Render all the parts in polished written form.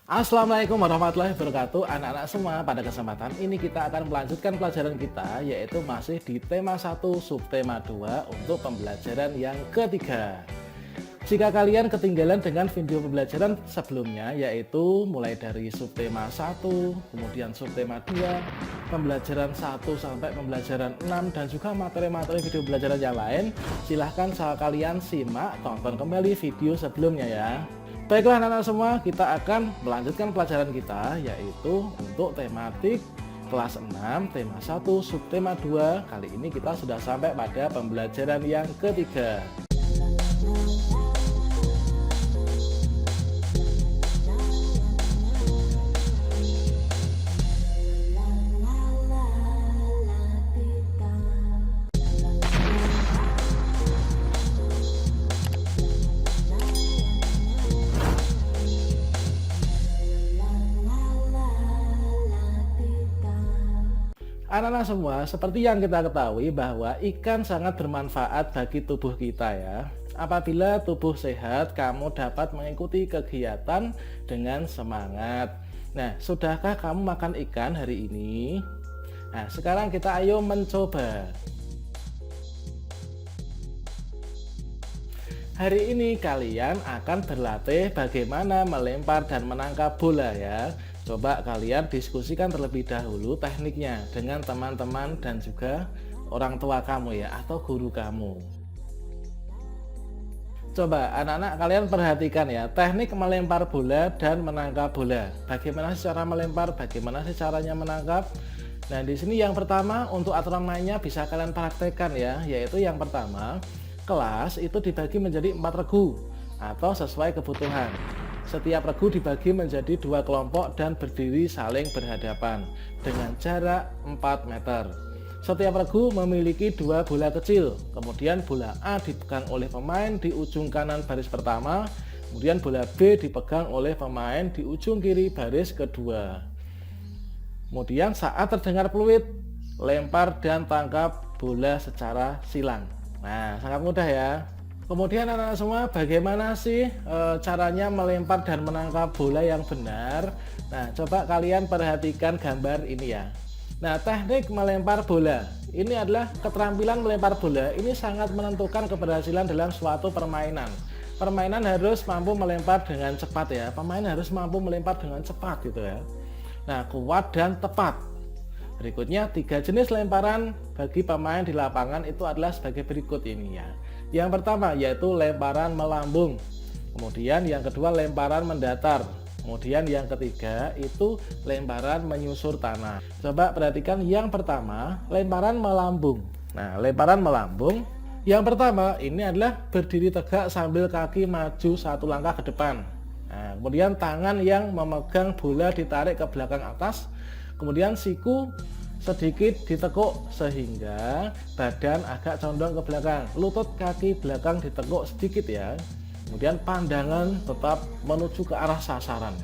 Assalamualaikum warahmatullahi wabarakatuh anak-anak semua. Pada kesempatan ini kita akan melanjutkan pelajaran kita, yaitu masih di tema 1 subtema 2 untuk pembelajaran yang ketiga. Jika kalian ketinggalan dengan video pembelajaran sebelumnya, yaitu mulai dari subtema 1, kemudian subtema 2, pembelajaran 1 sampai pembelajaran 6, dan juga materi-materi video pembelajaran yang lain, silahkan kalian simak, tonton kembali video sebelumnya ya. Baiklah anak-anak semua, kita akan melanjutkan pelajaran kita, yaitu untuk tematik kelas 6, tema 1, subtema 2. Kali ini kita sudah sampai pada pembelajaran yang ketiga. Anak-anak semua, seperti yang kita ketahui bahwa ikan sangat bermanfaat bagi tubuh kita ya. Apabila tubuh sehat, kamu dapat mengikuti kegiatan dengan semangat. Nah, sudahkah kamu makan ikan hari ini? Nah, sekarang kita ayo mencoba. Hari ini kalian akan berlatih bagaimana melempar dan menangkap bola ya. Coba kalian diskusikan terlebih dahulu tekniknya dengan teman-teman dan juga orang tua kamu ya, atau guru kamu. Coba anak-anak kalian perhatikan ya, teknik melempar bola dan menangkap bola. Bagaimana sih cara melempar, bagaimana sih caranya menangkap? Nah, di sini yang pertama untuk aturan mainnya bisa kalian praktekkan ya, yaitu yang pertama, kelas itu dibagi menjadi 4 regu atau sesuai kebutuhan. Setiap regu dibagi menjadi 2 kelompok dan berdiri saling berhadapan dengan jarak 4 meter. Setiap regu memiliki 2 bola kecil, kemudian bola A dipegang oleh pemain di ujung kanan baris pertama, kemudian bola B dipegang oleh pemain di ujung kiri baris kedua. Kemudian saat terdengar peluit, lempar dan tangkap bola secara silang. Nah, sangat mudah ya. Kemudian anak-anak semua, bagaimana sih caranya melempar dan menangkap bola yang benar? Nah, coba kalian perhatikan gambar ini ya. Nah, teknik melempar bola ini adalah keterampilan melempar bola. Ini sangat menentukan keberhasilan dalam suatu permainan. Permainan harus mampu melempar dengan cepat ya. Pemain harus mampu melempar dengan cepat gitu ya. Nah, kuat dan tepat. Berikutnya, 3 jenis lemparan bagi pemain di lapangan itu adalah sebagai berikut ini ya. Yang pertama yaitu lemparan melambung. Kemudian yang kedua lemparan mendatar. Kemudian yang ketiga itu lemparan menyusur tanah. Coba perhatikan yang pertama, lemparan melambung. Nah, lemparan melambung yang pertama ini adalah berdiri tegak sambil kaki maju 1 langkah ke depan. Nah, kemudian tangan yang memegang bola ditarik ke belakang atas. Kemudian siku sedikit ditekuk sehingga badan agak condong ke belakang, lutut kaki belakang ditekuk sedikit ya. Kemudian pandangan tetap menuju ke arah sasaran.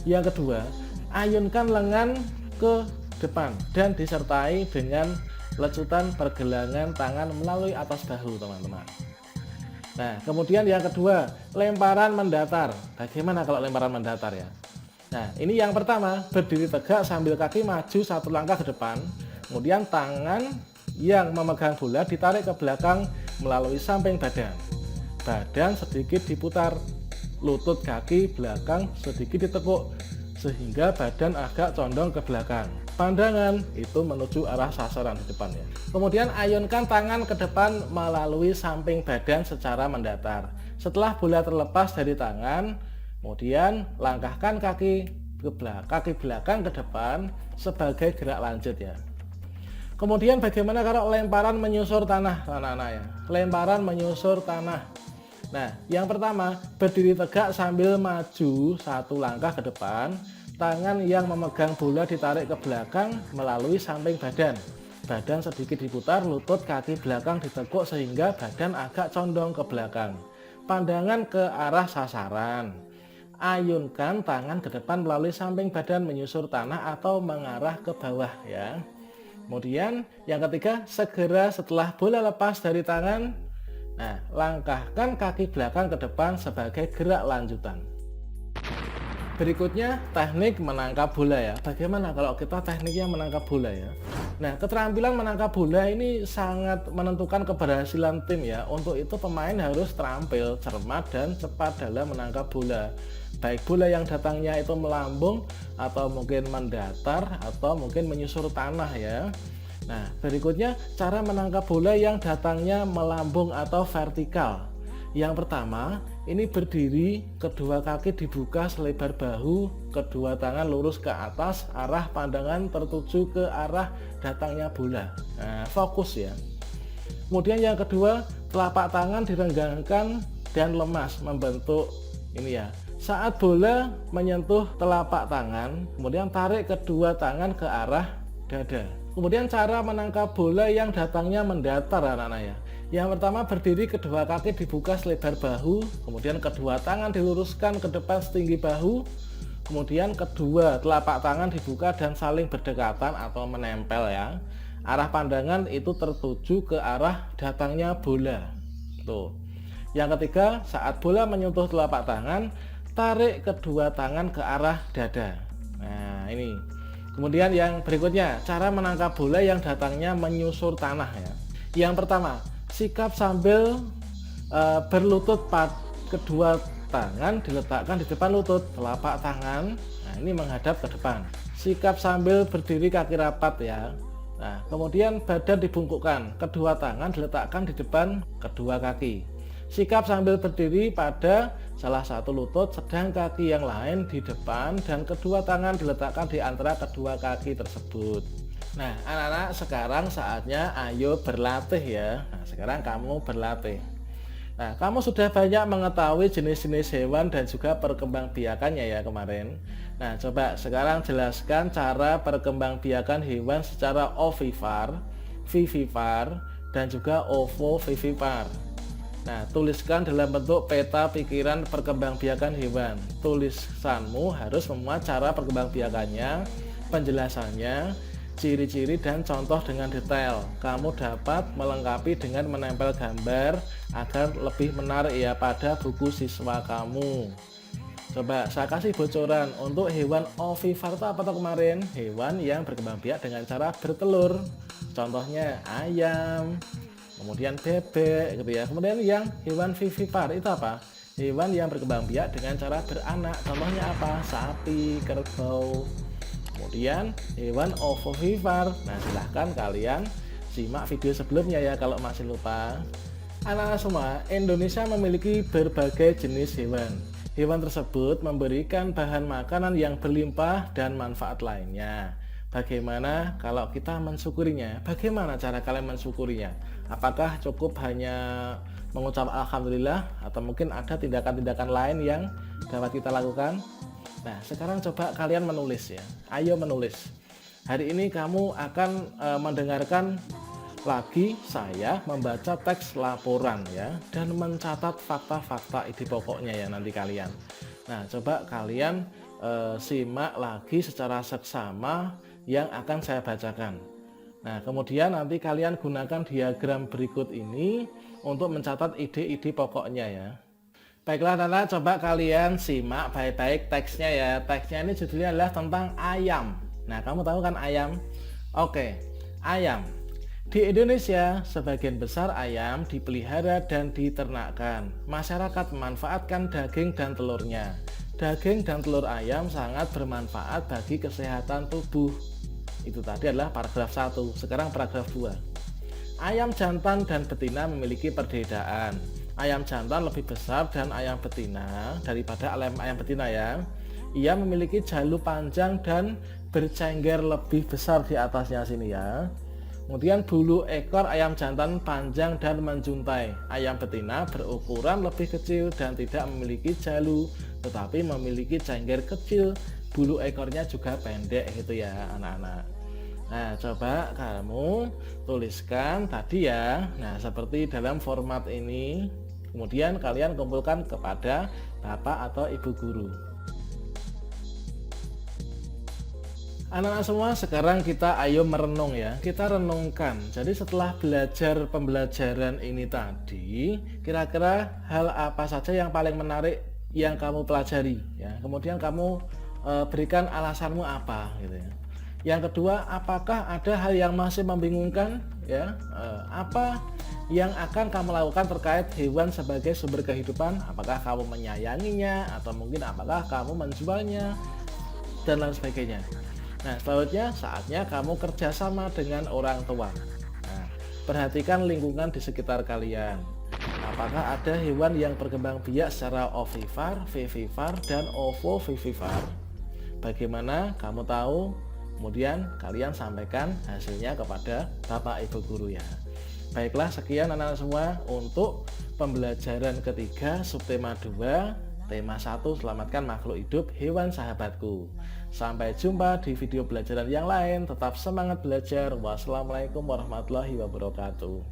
Yang kedua, ayunkan lengan ke depan dan disertai dengan lecutan pergelangan tangan melalui atas bahu teman-teman. Nah, kemudian yang kedua, lemparan mendatar. Bagaimana kalau lemparan mendatar ya? Nah, ini yang pertama, berdiri tegak sambil kaki maju 1 langkah ke depan. Kemudian tangan yang memegang bola ditarik ke belakang melalui samping badan. Badan sedikit diputar, lutut kaki belakang sedikit ditekuk sehingga badan agak condong ke belakang. Pandangan itu menuju arah sasaran di depan ya. Kemudian ayunkan tangan ke depan melalui samping badan secara mendatar. Setelah bola terlepas dari tangan, kemudian langkahkan kaki belakang ke depan sebagai gerak lanjut ya. Kemudian bagaimana kalau lemparan menyusur tanah anak-anak ya? Lemparan menyusur tanah. Nah, yang pertama, berdiri tegak sambil maju 1 langkah ke depan. Tangan yang memegang bola ditarik ke belakang melalui samping badan. Badan sedikit diputar, lutut kaki belakang ditekuk sehingga badan agak condong ke belakang. Pandangan ke arah sasaran. Ayunkan tangan ke depan melalui samping badan menyusur tanah atau mengarah ke bawah ya. Kemudian yang ketiga, segera setelah bola lepas dari tangan, nah langkahkan kaki belakang ke depan sebagai gerak lanjutan. Berikutnya teknik menangkap bola ya. Bagaimana kalau kita tekniknya menangkap bola ya? Nah, keterampilan menangkap bola ini sangat menentukan keberhasilan tim ya. Untuk itu pemain harus terampil, cermat dan cepat dalam menangkap bola. Baik bola yang datangnya itu melambung atau mungkin mendatar atau mungkin menyusur tanah ya. Nah, berikutnya cara menangkap bola yang datangnya melambung atau vertikal. Yang pertama, ini berdiri, kedua kaki dibuka selebar bahu, kedua tangan lurus ke atas, arah pandangan tertuju ke arah datangnya bola. Nah, fokus ya. Kemudian yang kedua, telapak tangan direnggangkan dan lemas membentuk ini ya. Saat bola menyentuh telapak tangan, kemudian tarik kedua tangan ke arah dada. Kemudian cara menangkap bola yang datangnya mendatar anak-anak ya. Yang pertama berdiri, kedua kaki dibuka selebar bahu, kemudian kedua tangan diluruskan ke depan setinggi bahu, kemudian kedua telapak tangan dibuka dan saling berdekatan atau menempel ya. Arah pandangan itu tertuju ke arah datangnya bola. Tuh. Yang ketiga, saat bola menyentuh telapak tangan, tarik kedua tangan ke arah dada. Nah, ini. Kemudian yang berikutnya, cara menangkap bola yang datangnya menyusur tanah ya. Yang pertama, sikap sambil berlutut kedua tangan diletakkan di depan lutut, telapak tangan nah ini menghadap ke depan. Sikap sambil berdiri kaki rapat ya. Nah, kemudian badan dibungkukkan, kedua tangan diletakkan di depan kedua kaki. Sikap sambil berdiri pada salah satu lutut, sedang kaki yang lain di depan dan kedua tangan diletakkan di antara kedua kaki tersebut. Nah, anak-anak, sekarang saatnya ayo berlatih ya. Nah, sekarang kamu berlatih. Nah, kamu sudah banyak mengetahui jenis-jenis hewan dan juga perkembangbiakannya ya kemarin. Nah, coba sekarang jelaskan cara perkembangbiakan hewan secara ovipar, vivipar, dan juga ovovivipar. Nah, tuliskan dalam bentuk peta pikiran perkembangbiakan hewan. Tulisanmu harus memuat cara perkembangbiakannya, penjelasannya, ciri-ciri dan contoh dengan detail. Kamu dapat melengkapi dengan menempel gambar agar lebih menarik ya pada buku siswa kamu. Coba saya kasih bocoran untuk hewan ovipar itu apa tuh kemarin? Hewan yang berkembang biak dengan cara bertelur. Contohnya ayam, kemudian bebek gitu ya. Kemudian yang hewan vivipar itu apa? Hewan yang berkembang biak dengan cara beranak. Contohnya apa? Sapi, kerbau. Kemudian hewan ovovivipar. Nah, silahkan kalian simak video sebelumnya ya kalau masih lupa. Anak-anak semua, Indonesia memiliki berbagai jenis hewan. Hewan tersebut memberikan bahan makanan yang berlimpah dan manfaat lainnya. Bagaimana kalau kita mensyukurinya? Bagaimana cara kalian mensyukurinya? Apakah cukup hanya mengucap alhamdulillah atau mungkin ada tindakan-tindakan lain yang dapat kita lakukan? Nah, sekarang coba kalian menulis ya. Ayo menulis. Hari ini kamu akan mendengarkan lagi saya membaca teks laporan ya dan mencatat fakta-fakta ide pokoknya ya nanti kalian. Nah, coba kalian simak lagi secara seksama yang akan saya bacakan. Nah, kemudian nanti kalian gunakan diagram berikut ini untuk mencatat ide-ide pokoknya ya. Baiklah anak-anak, coba kalian simak baik-baik teksnya ya. Teksnya ini judulnya adalah tentang ayam. Nah, kamu tahu kan ayam? Oke, ayam. Di Indonesia, sebagian besar ayam dipelihara dan diternakkan. Masyarakat memanfaatkan daging dan telurnya. Daging dan telur ayam sangat bermanfaat bagi kesehatan tubuh. Itu tadi adalah paragraf 1. Sekarang paragraf 2. Ayam jantan dan betina memiliki perbedaan. Ayam jantan lebih besar dan ayam betina daripada ayam betina ya. Ia memiliki jalu panjang dan bercengger lebih besar di atasnya sini ya. Kemudian bulu ekor ayam jantan panjang dan menjuntai. Ayam betina berukuran lebih kecil dan tidak memiliki jalu, tetapi memiliki cengger kecil. Bulu ekornya juga pendek gitu ya anak-anak. Nah, coba kamu tuliskan tadi ya. Nah, seperti dalam format ini. Kemudian kalian kumpulkan kepada bapak atau ibu guru. Anak-anak semua, sekarang kita ayo merenung ya. Kita renungkan. Jadi setelah belajar pembelajaran ini tadi, kira-kira hal apa saja yang paling menarik yang kamu pelajari ya. Kemudian kamu berikan alasanmu apa gitu ya. Yang kedua, apakah ada hal yang masih membingungkan ya? Apa yang akan kamu lakukan terkait hewan sebagai sumber kehidupan? Apakah kamu menyayanginya atau mungkin apakah kamu menjualnya dan lain sebagainya. Nah, selanjutnya saatnya kamu kerjasama dengan orang tua. Nah, perhatikan lingkungan di sekitar kalian. Apakah ada hewan yang berkembang biak secara ovivar, vivivar, dan ovovivivar? Bagaimana kamu tahu? Kemudian kalian sampaikan hasilnya kepada Bapak Ibu guru ya. Baiklah, sekian anak-anak semua untuk pembelajaran ketiga subtema 2 tema 1 selamatkan makhluk hidup hewan sahabatku. Sampai jumpa di video pelajaran yang lain. Tetap semangat belajar. Wassalamualaikum warahmatullahi wabarakatuh.